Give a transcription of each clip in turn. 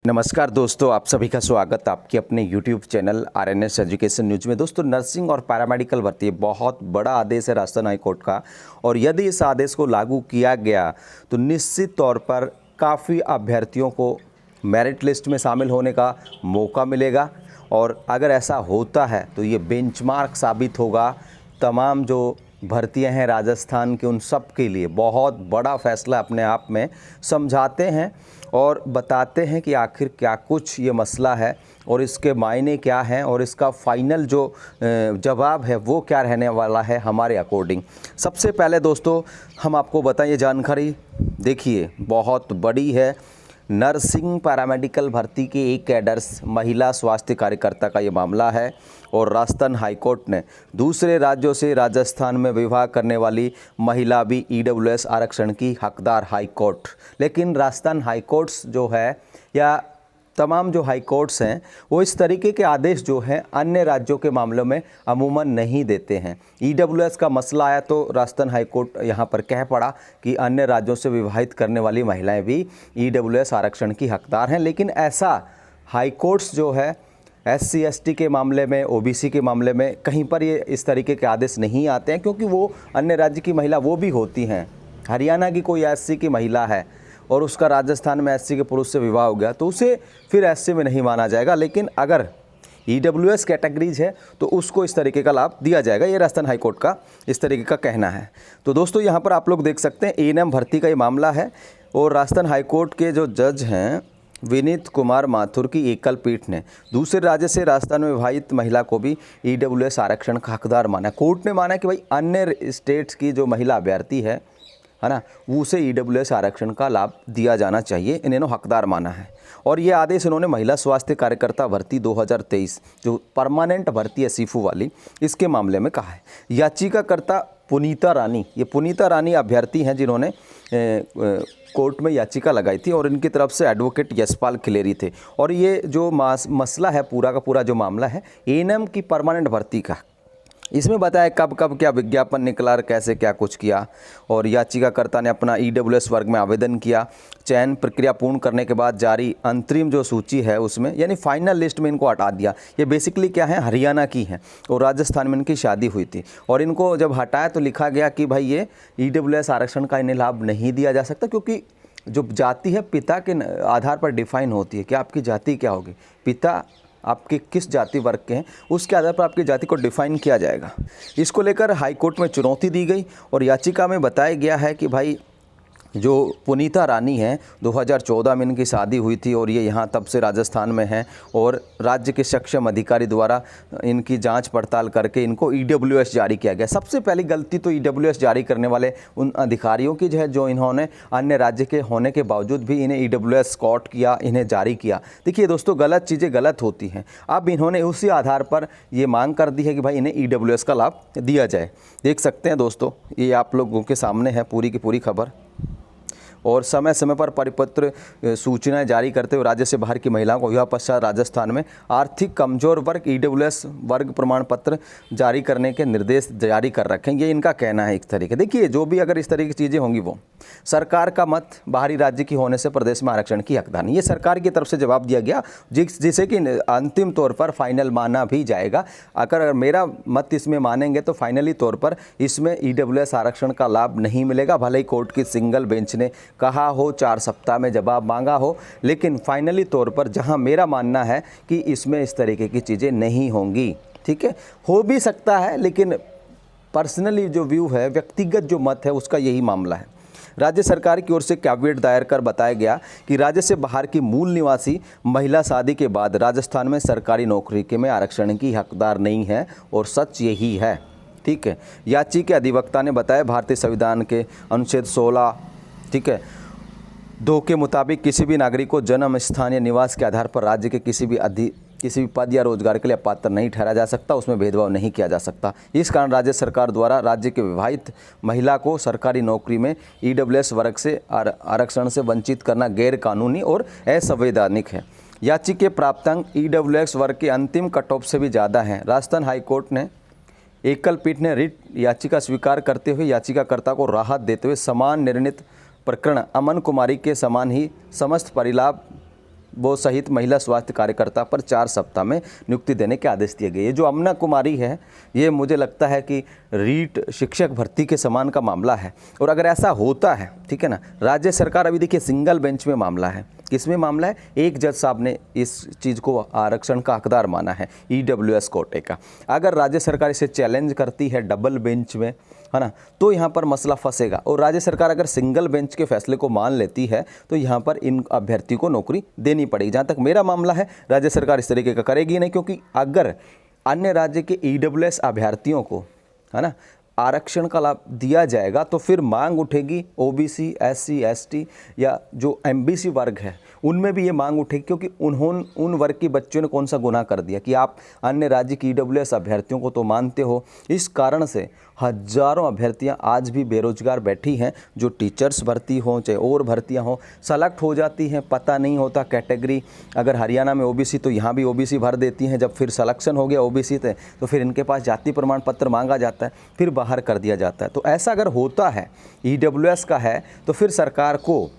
नमस्कार दोस्तों, आप सभी का स्वागत आपके अपने YouTube channel RNS education news में। दोस्तों, नर्सिंग और पैरामेडिकल भर्ती बहुत बड़ा आदेश है राजस्थान हाई कोर्ट का, और यदि इस आदेश को लागू किया गया तो निश्चित तौर पर काफ़ी अभ्यर्थियों को मेरिट लिस्ट में शामिल होने का मौका मिलेगा। और अगर ऐसा होता है तो ये बेंचमार्क साबित होगा तमाम जो भर्तियां हैं राजस्थान के, उन सब के लिए बहुत बड़ा फैसला अपने आप में समझाते हैं और बताते हैं कि आखिर क्या कुछ ये मसला है और इसके मायने क्या हैं और इसका फाइनल जो जवाब है वो क्या रहने वाला है हमारे अकॉर्डिंग। सबसे पहले दोस्तों हम आपको बताएं, ये जानकारी देखिए बहुत बड़ी है। नर्सिंग पैरामेडिकल भर्ती के एक कैडर्स महिला स्वास्थ्य कार्यकर्ता का ये मामला है, और राजस्थान हाईकोर्ट ने दूसरे राज्यों से राजस्थान में विवाह करने वाली महिला भी ईडब्ल्यूएस आरक्षण की हकदार हाईकोर्ट। लेकिन राजस्थान हाईकोर्ट्स जो है या तमाम जो हाई कोर्ट्स हैं वो इस तरीके के आदेश जो हैं अन्य राज्यों के मामलों में अमूमन नहीं देते हैं। ईडब्ल्यूएस का मसला आया तो राजस्थान हाई कोर्ट यहाँ पर कह पड़ा कि अन्य राज्यों से विवाहित करने वाली महिलाएं भी ईडब्ल्यूएस आरक्षण की हकदार हैं। लेकिन ऐसा हाई कोर्ट्स जो है SC ST के मामले में, OBC के मामले में कहीं पर ये इस तरीके के आदेश नहीं आते हैं, क्योंकि वो अन्य राज्य की महिला वो भी होती हैं। हरियाणा की कोई SC की महिला है और उसका राजस्थान में SC के पुरुष से विवाह हो गया तो उसे फिर SC में नहीं माना जाएगा। लेकिन अगर EWS कैटेगरीज है तो उसको इस तरीके का लाभ दिया जाएगा। ये राजस्थान हाईकोर्ट का इस तरीके का कहना है। तो दोस्तों यहाँ पर आप लोग देख सकते हैं ANM भर्ती का ये मामला है, और राजस्थान हाईकोर्ट के जो जज हैं विनीत कुमार माथुर की एकल पीठ ने दूसरे राज्य से राजस्थान में विवाहित महिला को भी EWS आरक्षण का हकदार माना। कोर्ट ने माना कि भाई अन्य स्टेट्स की जो महिला अभ्यर्थी है ना, उसे EWS आरक्षण का लाभ दिया जाना चाहिए, इन्हें हकदार माना है। और ये आदेश इन्होंने महिला स्वास्थ्य कार्यकर्ता भर्ती 2023 जो परमानेंट भर्ती है सीफू वाली, इसके मामले में कहा है। याचिकाकर्ता पुनीता रानी, ये पुनीता रानी अभ्यर्थी हैं जिन्होंने कोर्ट में याचिका लगाई थी, और इनकी तरफ से एडवोकेट यशपाल खिलेरी थे। और ये जो मसला है पूरा का पूरा जो मामला है ANM की परमानेंट भर्ती का, इसमें बताया कब कब क्या विज्ञापन निकला, कैसे क्या कुछ किया। और याचिकाकर्ता ने अपना EWS वर्ग में आवेदन किया। चयन प्रक्रिया पूर्ण करने के बाद जारी अंतरिम जो सूची है उसमें, यानी फाइनल लिस्ट में इनको हटा दिया। ये बेसिकली क्या है, हरियाणा की हैं और राजस्थान में इनकी शादी हुई थी, और इनको जब हटाया तो लिखा गया कि भाई ये EWS आरक्षण का इन्हें लाभ नहीं दिया जा सकता, क्योंकि जो जाति है पिता के आधार पर डिफाइन होती है कि आपकी जाति क्या होगी। पिता आपके किस जाति वर्ग के हैं उसके आधार पर आपकी जाति को डिफाइन किया जाएगा। इसको लेकर हाईकोर्ट में चुनौती दी गई, और याचिका में बताया गया है कि भाई जो पुनीता रानी हैं 2014 में इनकी शादी हुई थी, और ये यहाँ तब से राजस्थान में हैं, और राज्य के सक्षम अधिकारी द्वारा इनकी जांच पड़ताल करके इनको EWS जारी किया गया। सबसे पहली गलती तो EWS जारी करने वाले उन अधिकारियों की है जो इन्होंने अन्य राज्य के होने के बावजूद भी इन्हें EWS स्कॉट किया, इन्हें जारी किया। देखिए दोस्तों, गलत चीज़ें गलत होती हैं। अब इन्होंने उसी आधार पर ये मांग कर दी है कि भाई इन्हें EWS का लाभ दिया जाए। देख सकते हैं दोस्तों, ये आप लोगों के सामने है पूरी की पूरी खबर। और समय समय पर परिपत्र सूचनाएं जारी करते हुए राज्य से बाहर की महिलाओं को विवाह पश्चात राजस्थान में आर्थिक कमजोर वर्ग EWS वर्ग प्रमाण पत्र जारी करने के निर्देश जारी कर रखे हैं। ये इनका कहना है। एक तरीके देखिए, जो भी अगर इस तरह की चीज़ें होंगी वो सरकार का मत बाहरी राज्य की होने से प्रदेश में आरक्षण की हकदार नहीं, ये सरकार की तरफ से जवाब दिया गया, जिसे कि अंतिम तौर पर फाइनल माना भी जाएगा। अगर मेरा मत इसमें मानेंगे तो फाइनली तौर पर इसमें EWS आरक्षण का लाभ नहीं मिलेगा। भले ही कोर्ट की सिंगल बेंच ने कहा हो 4 सप्ताह में जवाब मांगा हो, लेकिन फाइनली तौर पर जहां मेरा मानना है कि इसमें इस तरीके की चीज़ें नहीं होंगी। ठीक है, हो भी सकता है, लेकिन पर्सनली जो व्यू है, व्यक्तिगत जो मत है, उसका यही मामला है। राज्य सरकार की ओर से कैविएट दायर कर बताया गया कि राज्य से बाहर की मूल निवासी महिला शादी के बाद राजस्थान में सरकारी नौकरी के में आरक्षण की हकदार नहीं है, और सच यही है। ठीक है, याची के अधिवक्ता ने बताया भारतीय संविधान के अनुच्छेद 16 ठीक है 2 के मुताबिक किसी भी नागरिक को जन्म स्थान या निवास के आधार पर राज्य के किसी भी पद या रोजगार के लिए पात्र नहीं ठहरा जा सकता, उसमें भेदभाव नहीं किया जा सकता। इस कारण राज्य सरकार द्वारा राज्य के विवाहित महिला को सरकारी नौकरी में EWS वर्ग से आरक्षण से वंचित करना गैर कानूनी और असंवैधानिक है। याचिका प्राप्तांक EWS वर्ग के अंतिम कट ऑफ से भी ज़्यादा हैं। राजस्थान हाईकोर्ट ने एकल पीठ ने रिट याचिका स्वीकार करते हुए याचिकाकर्ता को राहत देते हुए समान निर्णित प्रकरण अमन कुमारी के समान ही समस्त परिलाभ वो सहित महिला स्वास्थ्य कार्यकर्ता पर 4 सप्ताह में नियुक्ति देने के आदेश दिए गए। ये जो अमना कुमारी है, ये मुझे लगता है कि रीट शिक्षक भर्ती के समान का मामला है। और अगर ऐसा होता है, ठीक है ना, राज्य सरकार अभी देखिए सिंगल बेंच में मामला है। किसमें मामला है? एक जज साहब ने इस चीज़ को आरक्षण का हकदार माना है, EWS कोटे का। अगर राज्य सरकार इसे चैलेंज करती है डबल बेंच में, है ना, तो यहाँ पर मसला फंसेगा। और राज्य सरकार अगर सिंगल बेंच के फैसले को मान लेती है तो यहाँ पर इन अभ्यर्थियों को नौकरी देनी पड़ेगी। जहाँ तक मेरा मामला है, राज्य सरकार इस तरीके का करेगी नहीं, क्योंकि अगर अन्य राज्य के EWS अभ्यर्थियों को, है ना, आरक्षण का लाभ दिया जाएगा तो फिर मांग उठेगी OBC, SC, ST या जो MBC वर्ग है उनमें भी ये मांग उठेगी, क्योंकि उन वर्ग के बच्चों ने कौन सा गुनाह कर दिया कि आप अन्य राज्य की EWS अभ्यर्थियों को तो मानते हो। इस कारण से हजारों अभ्यर्थियां आज भी बेरोजगार बैठी हैं, जो टीचर्स भर्ती हों चाहे और भर्तियां हों, सेलेक्ट हो जाती हैं, पता नहीं होता कैटेगरी। अगर हरियाणा में OBC तो यहाँ भी OBC भर देती हैं। जब फिर सिलेक्शन हो गया OBC से तो फिर इनके पास जाति प्रमाण पत्र मांगा जाता है, फिर बाहर कर दिया जाता है। तो ऐसा अगर होता है, EWS का है, तो फिर सरकार को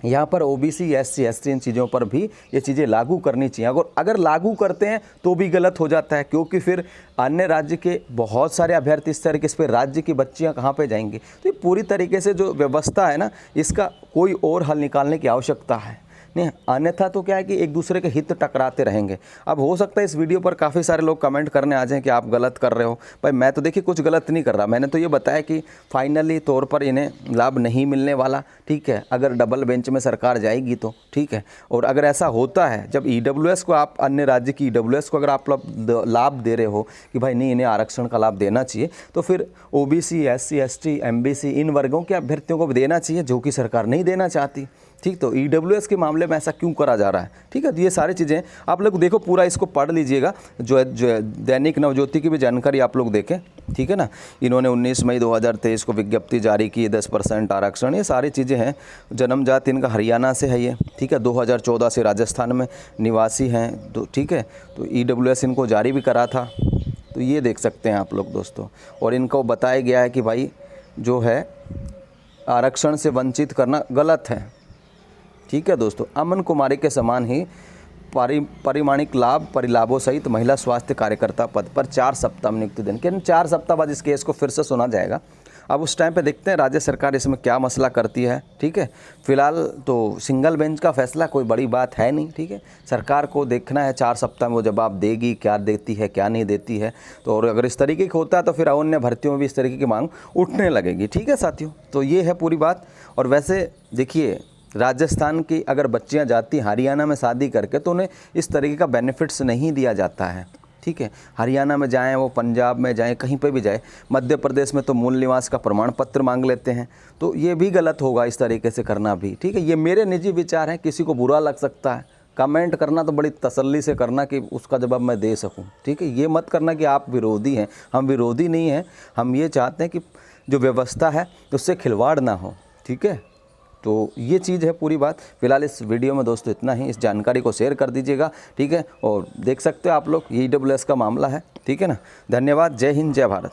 यहाँ पर OBC, SC, ST इन चीज़ों पर भी ये चीज़ें लागू करनी चाहिए। अगर लागू करते हैं तो भी गलत हो जाता है, क्योंकि फिर अन्य राज्य के बहुत सारे अभ्यर्थी इस तरीके से, फिर राज्य की बच्चियाँ कहाँ पे जाएंगी। तो ये पूरी तरीके से जो व्यवस्था है ना, इसका कोई और हल निकालने की आवश्यकता है नहीं, अन्यथा तो क्या है कि एक दूसरे के हित टकराते रहेंगे। अब हो सकता है इस वीडियो पर काफ़ी सारे लोग कमेंट करने आ जाएं कि आप गलत कर रहे हो। भाई मैं तो देखिए कुछ गलत नहीं कर रहा, मैंने तो ये बताया कि फाइनली तौर पर इन्हें लाभ नहीं मिलने वाला, ठीक है, अगर डबल बेंच में सरकार जाएगी तो ठीक है। और अगर ऐसा होता है, जब EWS को आप, अन्य राज्य की EWS को अगर आप लाभ दे रहे हो कि भाई नहीं इन्हें आरक्षण का लाभ देना चाहिए, तो फिर OBC, SC, ST, MBC इन वर्गों के अभ्यर्थियों को भी देना चाहिए, जो कि सरकार नहीं देना चाहती। ठीक, तो EWS के मामले में ऐसा क्यों करा जा रहा है? ठीक है, तो ये सारी चीज़ें आप लोग देखो, पूरा इसको पढ़ लीजिएगा। जो दैनिक नवज्योति की भी जानकारी आप लोग देखें, ठीक है ना। इन्होंने 19 मई 2023 को विज्ञप्ति जारी की, 10% आरक्षण, ये सारी चीज़ें हैं। जन्मजात इनका हरियाणा से है ये, ठीक है, 2014 से राजस्थान में निवासी हैं, तो ठीक है, तो EWS इनको जारी भी करा था। तो ये देख सकते हैं आप लोग दोस्तों। और इनको बताया गया है कि भाई जो है आरक्षण से वंचित करना गलत है। ठीक है दोस्तों, अमन कुमारी के समान ही परिमाणिक लाभ परिलाभों सहित महिला स्वास्थ्य कार्यकर्ता पद पर 4 सप्ताह में नियुक्ति देने के 4 सप्ताह बाद इस केस को फिर से सुना जाएगा। अब उस टाइम पे देखते हैं राज्य सरकार इसमें क्या मसला करती है। ठीक है, फिलहाल तो सिंगल बेंच का फैसला कोई बड़ी बात है नहीं। ठीक है, सरकार को देखना है 4 सप्ताह में वो जवाब देगी, क्या देती है क्या नहीं देती है। तो और अगर इस तरीके का होता है तो फिर अन्य भर्तियों में भी इस तरीके की मांग उठने लगेगी। ठीक है साथियों, तो ये है पूरी बात। और वैसे देखिए, राजस्थान की अगर बच्चियां जाती हरियाणा में शादी करके तो उन्हें इस तरीके का बेनिफिट्स नहीं दिया जाता है। ठीक है, हरियाणा में जाएं, वो पंजाब में जाएं, कहीं पे भी जाए, मध्य प्रदेश में तो मूल निवास का प्रमाण पत्र मांग लेते हैं। तो ये भी गलत होगा इस तरीके से करना भी। ठीक है, ये मेरे निजी विचार हैं, किसी को बुरा लग सकता है। कमेंट करना तो बड़ी तसल्ली से करना कि उसका जवाब मैं दे सकूं। ठीक है, ये मत करना कि आप विरोधी हैं। हम विरोधी नहीं हैं, हम ये चाहते हैं कि जो व्यवस्था है उससे खिलवाड़ ना हो। ठीक है, तो ये चीज़ है पूरी बात। फिलहाल इस वीडियो में दोस्तों इतना ही। इस जानकारी को शेयर कर दीजिएगा। ठीक है, और देख सकते हो आप लोग, EWS का मामला है। ठीक है ना, धन्यवाद। जय हिंद, जय भारत।